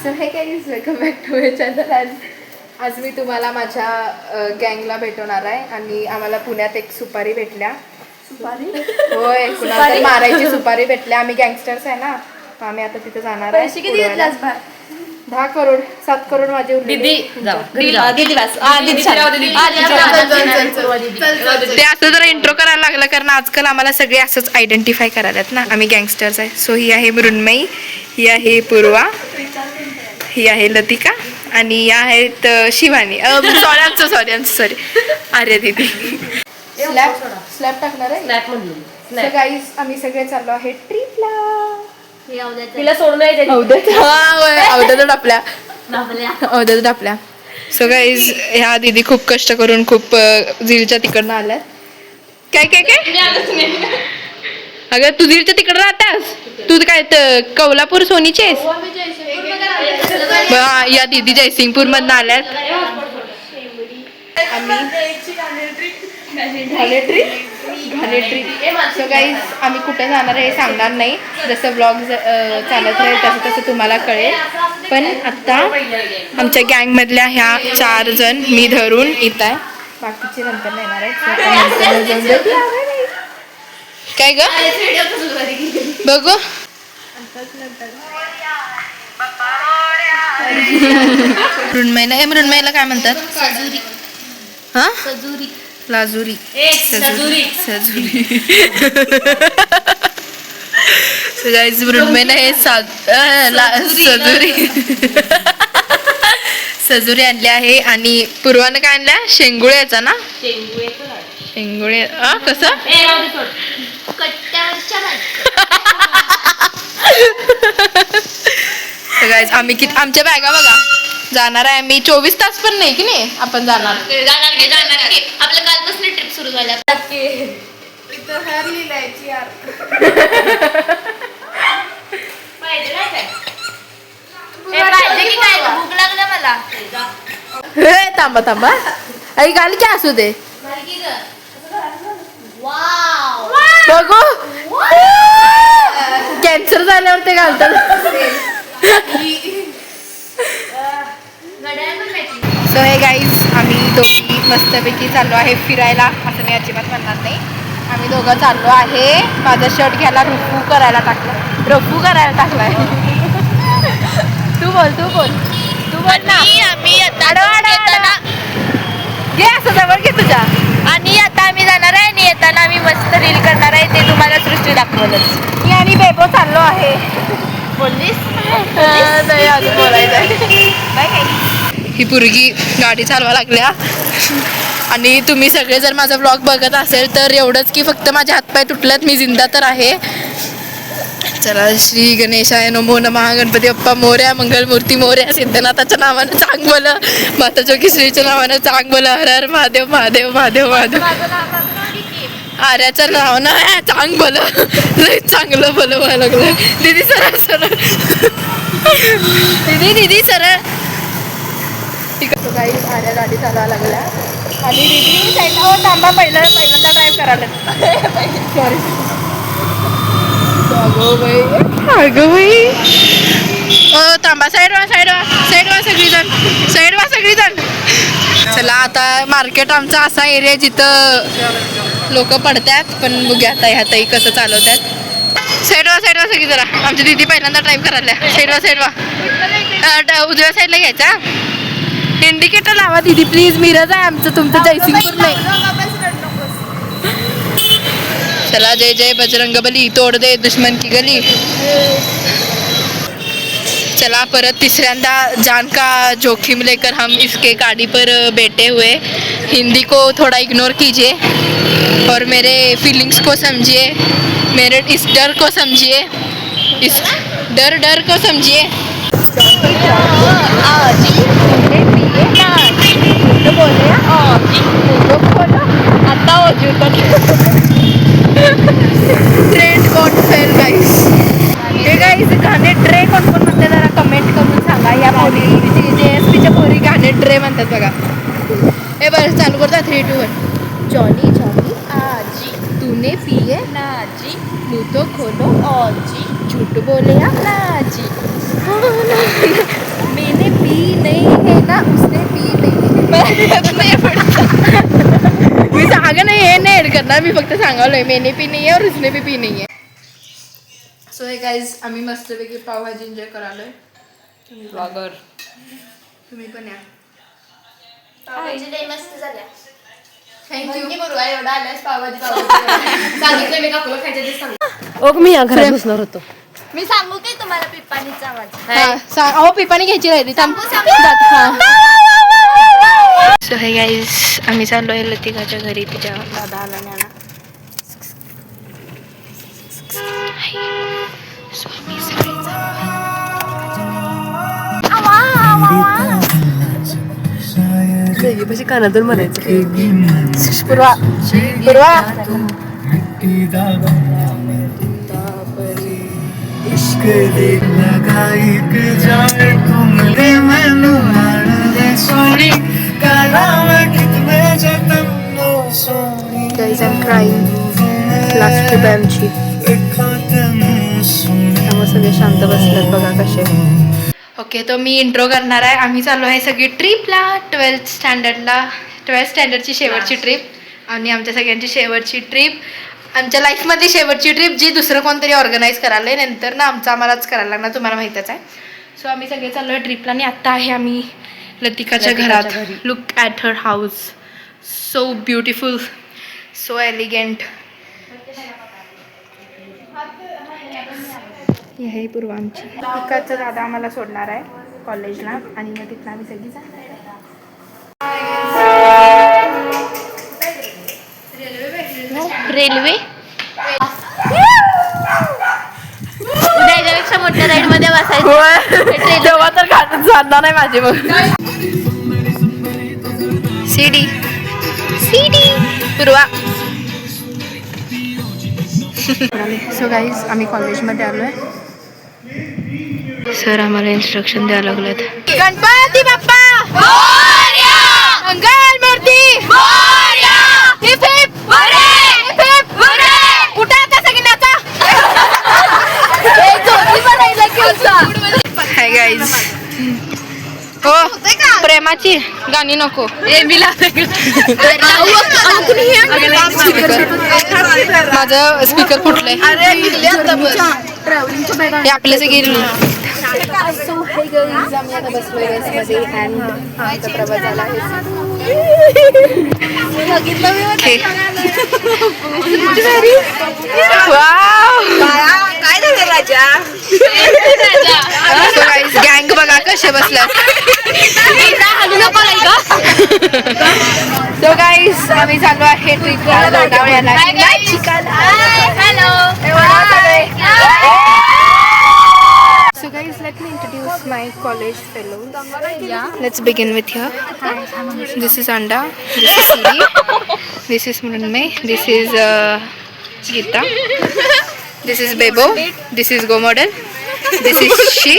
So hey guys welcome back to my channel. आज मी तुम्हाला माझ्या गँगला भेटवणार आहे आणि आम्हाला पुण्यात एक सुपारी भेटल्या. सुपारी होय, कुणाला मारायची सुपारी भेटल्या. आम्ही गँगस्टर्स आहे ना, आम्ही आता तिथे जाणार आहे. किती घेतलास? 10 करोड 7 करोड माझे दीदी ते असं जरा इंट्रो करायला लागलं कारण आजकाल आम्हाला सगळे असंच आयडेंटिफाय करायलात ना, आम्ही गँगस्टर्स आहे. सो ही आहे मृण्मयी, ही आहे पूर्वा, ही आहे लतिका आणि या आहेत शिवानी. सॉरी अरे दीदी स्लॅब टाकणार आहे. गाईज आम्ही सगळे चाललो आहे ट्रिपला. तिला सोडून अवध्यात आपल्या. सो गाईज ह्या दीदी खूप कष्ट करून खूप झीलच्या तिकडनं आल्यात. काय अगं तू झीलच्या तिकडं राहतास, तू काय कौलापूर सोनीचे या दीदी जयसिंगपूर मधनं आल्यात. सो गाईज आम्ही कुठे जाणार आहे हे सांगणार नाही, जसं ब्लॉग चालत राहील तसं तसं तुम्हाला कळेल. पण आत्ता आमच्या गँगमधल्या ह्या 4 जण मी धरून येत आहे, बाकीचे नंतर येणार आहे. काय ग बघू मृण्मयीला काय म्हणतात? हा लाजुरी सजुरी. गाईज मृण्मयीला हे सजुरी आणले आहे आणि पूर्वानं काय आणल्या? शेंगुळ्याचा ना, शेंगुळे कसं गाईज आम्ही किती आमच्या बॅगा बघा जाणार आहे. आम्ही 24 तास पण नाही की नाही आपण जाणार की आपल्या कालपासून ट्रिप सुरू झाल्या. भूक लागलं मला. थांबा आई गाली की असू दे बघू. कॅन्सर झाल्यावर ते घालतात. सो हे गाईज आम्ही दोघी मस्तपैकी चाललो आहे फिरायला, असं मी अजिबात म्हणणार नाही. आम्ही दोघं चाललो आहे. माझा शर्ट घ्यायला रफू करायला टाकलाय. तू बोल ना. आम्ही आता घे असं जवळ घे तुझ्या. आणि आता आम्ही जाणार आहे आणि येताना आम्ही मस्त रील करणार आहे, ते तुम्हाला सृष्टी दाखवलंच. मी आणि बेबो चाललो आहे. बोललीस नाही अजून बोलायचं. ही पोरगी गाडी चालवा लागल्या आणि तुम्ही सगळे जर माझा ब्लॉग बघत असेल तर एवढंच की फक्त माझे हातपाय तुटल्यात, मी जिंदा तर आहे. चला श्री गणेशाय नमो नमः, गणपती बाप्पा मोरया, मंगलमूर्ती मोरया, सिद्धनाथाच्या नावानं चांग बोल, माता जोगेश्वरीच्या नावानं चांग बोल, हर हर महादेव महादेव महादेव महादेव. आर्याचं नाव ना चांग बोल, लय चांगलं बोल व्हायला लागलं. दीदी सरळ दीदी सरळ. काही आर्या गाडी चालवायला लागल्या आणि दीदी साईडला थांबा, पहिल्यांदा ड्राईव्ह करायला. सॉरी अगं बाई थांबा, साईड वा सगळीजण. चला आता मार्केट आमचा असा एरिया जिथं लोक पडतात, पण बघूया आता ह्या ताई कसं चालवतात. साईड वा सगळी जरा. आमची दीदी पहिल्यांदा ड्राईव्ह करायला. साईड वा उजव्या साईडला घ्यायचा. इंडिकेटर लावा दीदी प्लीज. मिरज आहे आमचं, तुमचं जयसिंगपूर नाही. चला जय जय बजरंग बली, तोड दे दुश्मन की गली. चला परत तिसऱ्यांदा जान का जोखिम लेकर हम इसके गाड़ी पर बैठे हुए. हिंदी को थोड़ा इग्नोर कीजिए और मेरे फीलिंग्स को समझिए, मेरे इस डर को समझिए, इस डर को समझिए. आता हो ट्रेंड कोण फेल गाईस. हे गाईस गाणे ट्रे कोण म्हणते जरा कमेंट करून सांगा. या पोरी JSPच्या पोरी गाणे ट्रे म्हणतात बघा. हे बरं चालू करता 3, 2, 1. जॉनी आजी तूने पिए ना जी, मुँह तो खोलो और जी, झूठ बोले या ना जी. मी सांगा नाही हे नाही ऍड करणार मी फक्त सांगालोय मेने पी नाही आहे और उसने भी पी नाही आहे. सो हे गाईज आम्ही मस्तपैकी पावभाजी एन्जॉय करालोय. तुम्ही पण या. मस्त झाल्या. थँक्यू. एवढा आल्यास पावभाजी सांगितलं मी काकूला खायचं मी या घरात बसणार होतो. मी सांगू काय तुम्हाला पिप्पानीचा आवाज. अहो पिपाणी घ्यायची राहिली थांब. सो हे गाईज आम्ही चाललोय लतिकाच्या घरी तिच्या दादा आला न्याला. सो आम्ही सगळे देवीपाशी कानातून म्हणायचं. पूर्वा पूर्वा इश्क लगा एक जाए तुमने मैनू मार दे सोनी काला मैं कितने जतन नो सोनी guys I am crying. Last trip आहे आमची. त्यामुळे सगळे शांत बसलेत बघा कसे. ओके तो मी इंट्रो करणार आहे. आम्ही चाललो आहे सगळी ट्रिपला 12th स्टँडर्डची शेवटची ट्रिप आणि आमच्या सगळ्यांची शेवटची ट्रिप आमच्या लाईफमधली शेवटची ट्रिप जी दुसरं कोणतरी ऑर्गनाईज करायला आहे. नंतर ना आम्हालाच करायला लागणार तुम्हाला माहीतच आहे. सो आम्ही सगळे चाललो आहे ट्रिपला आणि आत्ता आहे आम्ही लतिकाच्या घरात. Look at her house. So beautiful so elegant. हे आहे पूर्वा आमची. लतिकाचा दादा आम्हाला सोडणार आहे कॉलेजला आणि मग तिथं आम्ही सगळी जाणार आहे. रेल्वे त्याच्यापेक्षा मोठ्या राईड मध्ये बसायचं. तेव्हा तर खातच जाणार नाही माझे मग. सीडी पूर्वा. सो गाईज आम्ही कॉलेजमध्ये आलो आहे. सर आम्हाला इन्स्ट्रक्शन द्यायला लागलेत. गणपती बाप्पा मंगल मूर्ती कुठं आता सगळी नाचा. Hi guys. हो प्रेमाची गाणी नको. माझं स्पीकर फुटलंय. हे आपले सगळे आम्ही आता बसलोय बसमध्ये अँड आमचा प्रवास झाला आहे. काय झालं राजा. गँग बघा कसे बसल्यात. सो गाईज आम्ही चाललो आहे ट्रिपला लोणावळ्याला. So guys, let me introduce my college fellows. Yeah. Let's begin with here. This is Anda. This is Siri. This is Mrunmay. This is Geeta. This is Bebo. This is Go Model. This is She.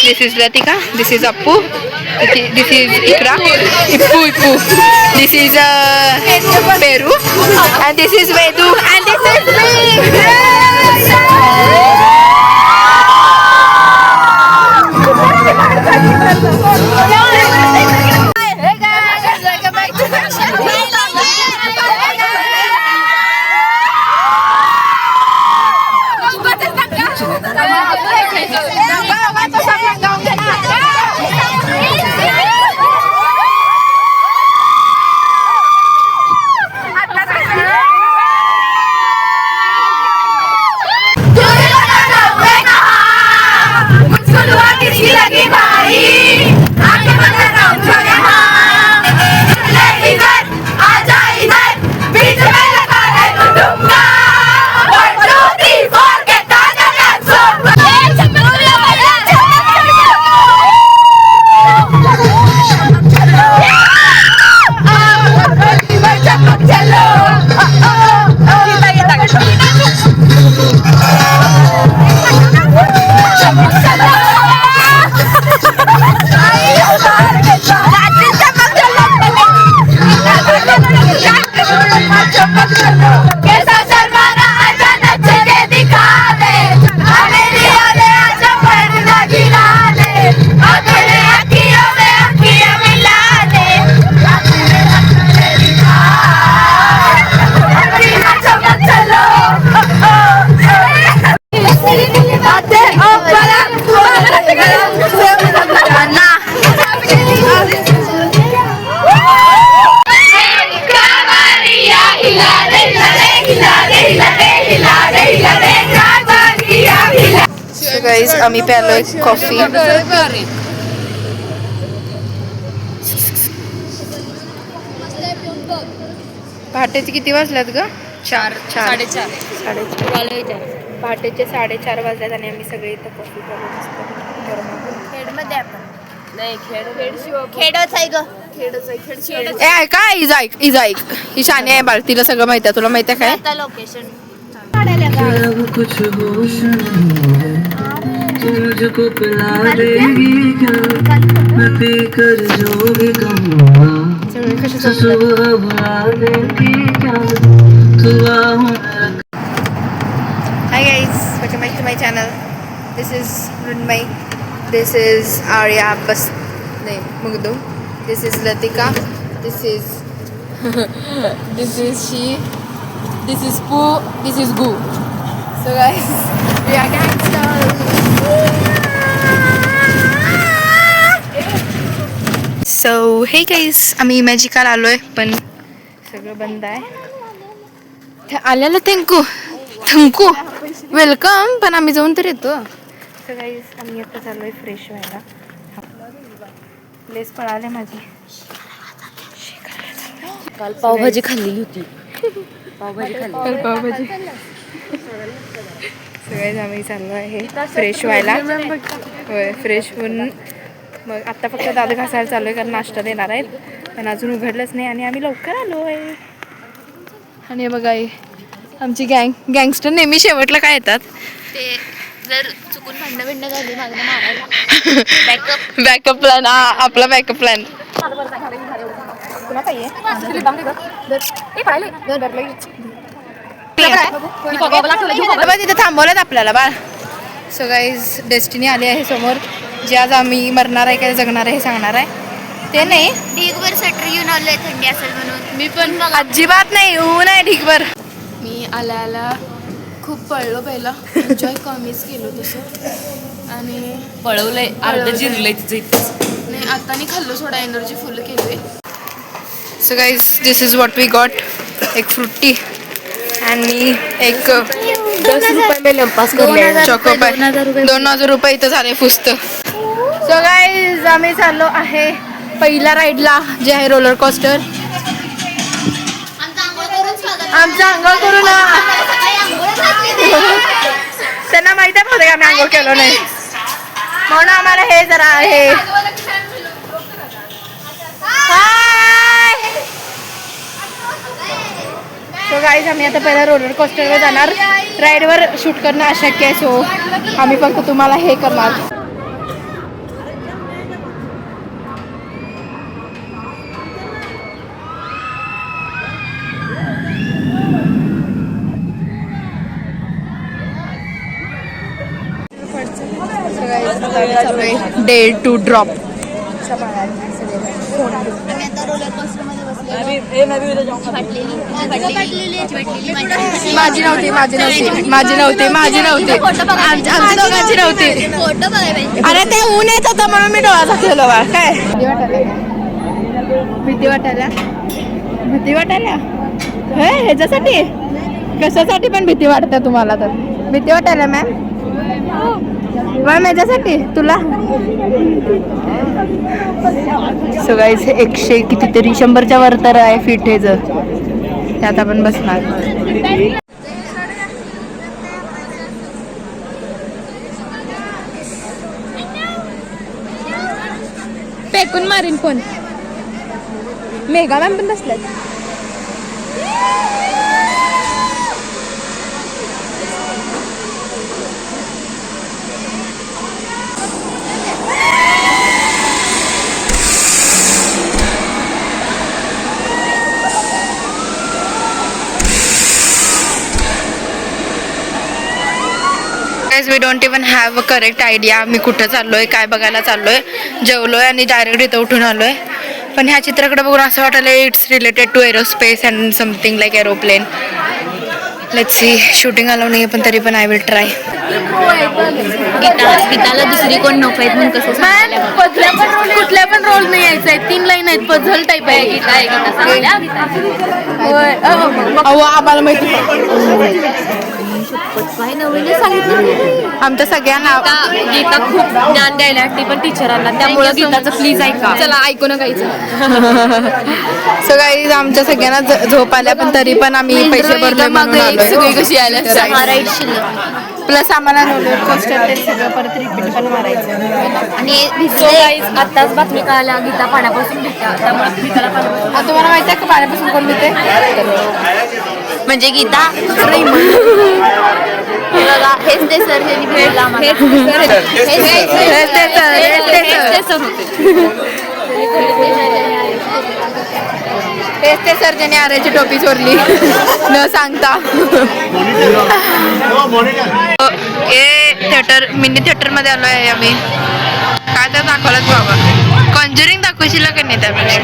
This is Latika. This is Appu. This is Ikra. Ippu. This is Peru. And this is Vedu. And this is me. किसी लगी भाई आगे बढ़ना guys आम्ही प्यालोय coffee. पहाटेचे किती वाजल्यात ग? 4 साडेचार. पहाटेचे 4:30 वाजल्यात आणि आम्ही सगळे इथं कॉफी करून खेडमध्ये आपण नाही खेडच आहे ग. ऐका इज ऐक ही शानी आहे बाळ, तिला सगळं माहिती आहे. तुला माहिती आहे काय? आता लोकेशन अब कुछ होश नहीं है, तू मुझको पिला देगी क्या, मैं पी कर जो भी कहूँगा सुबह बुला देगी क्या, तू बाहों Hi guys, welcome back to my channel. This is Runmai. This is Arya Bas. No, Mugdum. This is Latika. This is this is she. This is Poo. This is Gu. So guys, we are gangsters. So hey guys, आम्ही magical आलोय पण सगळं बंद आहे. आल्याला thank you welcome, पण आम्ही जाऊन तर येतो. सो गाईज आम्ही आता चालू आहे फ्रेश व्हायला. प्लेस पळाले माझी. काल पावभाजी खाल्लेली होती. पावभाजी सो गाईज आम्ही चाललो आहे फ्रेश व्हायला. होय, फ्रेश होऊन मग आत्ता फक्त दात घासायला चालू आहे कारण नाश्ता देणार आहेत, पण अजून उघडलंच नाही आणि आम्ही लवकर आलो आहे. आणि बघा आमची गँगस्टर नेहमी शेवटला काय येतात ते जर चुकून भांडणं झाली मागणं मारायला. Backup plan. आपला बॅकअप प्लॅन. तिथे थांबवल्यात आपल्याला बाळ. सो गाईज डेस्टिनी आली आहे समोर, जे आज आम्ही मरणार आहे काय जगणार आहे हे सांगणार आहे. ते नाही ढीगभर स्वेटर घेऊन आलोय थंडी असेल म्हणून. मी पण अजिबात नाही, ऊन आहे ढीगभर. मी आल्याला खूप पळलो, पहिला एन्जॉय कमीच केलो तसं आणि पळवलंय अर्ध जिरलंय तिचं इथंच. नाही आता नाही खाल्लो, थोडा एनर्जी फुल केली. So guys this is what we got. एक फ्रुटी आणि एक 10 रुपये में लंपास कर चॉकोपाय. 2000 रुपये इथं झाले फुस्त. सो गाईज आम्ही चाललो आहे पहिल्या राईडला, जे आहे रोलर कोस्टर. आमचं आंघोळ करून त्यांना माहिती आहे की आम्ही आंघोळ केलो नाही म्हणून आम्हाला हे जरा आहे. सो गाईज आम्ही आता पहिला रोलर कोस्टरवर जाणार. राईडवर शूट करणं अशक्य आहे, सो आम्ही फक्त तुम्हाला हे करणार. Dare to drop. माझी नव्हती आमच्या दोघांची नव्हती. अरे ते ऊन येत होतं म्हणून मी डोळा झाकलेलो बा. काय भीती वाटायला ह्याच्यासाठी कशासाठी पण भीती वाटते तुम्हाला? तर भीती वाटायला मॅम याच्यासाठी तुला. सो गाईज 100 कितीतरी 100च्या वर तर आहे फीट हे, जर त्यात आपण बसणार. फेकून मारीन कोण. मेगा मॅम पण बसल्यात. We don't even have a correct idea मी कुठं चाललोय, काय बघायला चाललोय. जेवलोय आणि डायरेक्ट इथं उठून आलोय. पण ह्या चित्राकडे बघून असं वाटलं it's related to aerospace and something like aeroplane. Let's see. Shooting आलो नाही पण तरी पण आय विल ट्राय. गीताला दुसरी कोण नको आहेत म्हणून कसं सांगायला बघ. कुठल्या पण रोल नाही यायचं आहे. 3 लाईन आहेत. पझल टाईप आहे. गीता आहे, गीता सांगितल्या, गीता. अहो आम्हाला माहिती काय नवीन सांगितलं. आमच्या सगळ्यांना गीता खूप ज्ञान द्यायला ती पण टीचरांना, त्यामुळे गीताचं प्लीज ऐका. चला ऐकू नका सो गाईज आमच्या सगळ्यांना झोप आल्या पण तरी पण आम्ही पैसे भरले म्हणून सगळी कशी आल्या प्लस आम्हाला रोलर कोस्टर ते सगळं परत रिपीट पण मारायचं. आणि आताच बातमी कळाल्या गीता पाण्यापासून भेटल्या, त्यामुळे गीताला पाण्यापासून. आता तुम्हाला माहिती आहे का पाण्यापासून कोण होते? म्हणजे गीता हेच ते सर ज्यांनी भेटला आम्हाला. तेच ते सर ज्याने आर्याची टोपी चोरली न सांगता. थिएटर मिनी थिएटर मध्ये आलो आहे आम्ही. काय तर दाखवलंच बाबा. कॉन्ज्युरिंग दाखवशील का नाही त्यापेक्षा?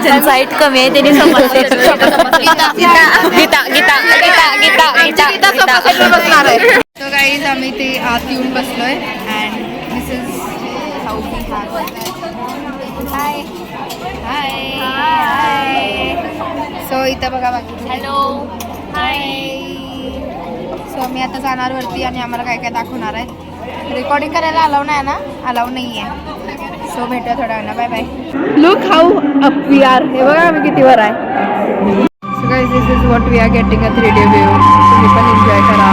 ज्यांचा हाईट कमी आहे त्यांनी बसणार आहे. सो गाईज आम्ही ते आत येऊन बसलोय and this is how we high high. So इथं बघा बाकी. Hello hi. सो आम्ही आता जाणार वरती आणि आम्हाला काय काय दाखवणार आहेत. रेकॉर्डिंग करायला अलाव नाही ना? अलाव नाही आहे. सो भेटूया थोड्या वेळानं. Bye bye. Look how up we are. हे बघा आम्ही किती वर आहे. So guys this is what we are getting a 3D view. तुम्ही पण एन्जॉय करा.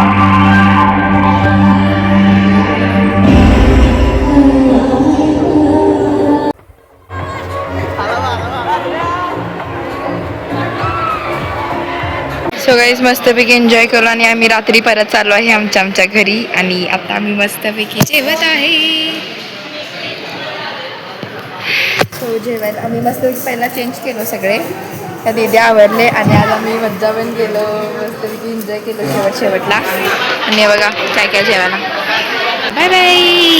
सो गाईज मस्तपैकी एन्जॉय करू आणि आम्ही रात्री परत चाललो आहे आमच्या घरी. आणि आता आम्ही मस्तपैकी जेवत आहे. सो जेवायला आम्ही मस्तपैकी पहिला चेंज केलो सगळे. त्या दीदी आवरले आणि आज आम्ही मज्जा पण केलो. मस्तपैकी एन्जॉय केलो शेवटला. आणि बघा काय काय जेवायला. Bye bye.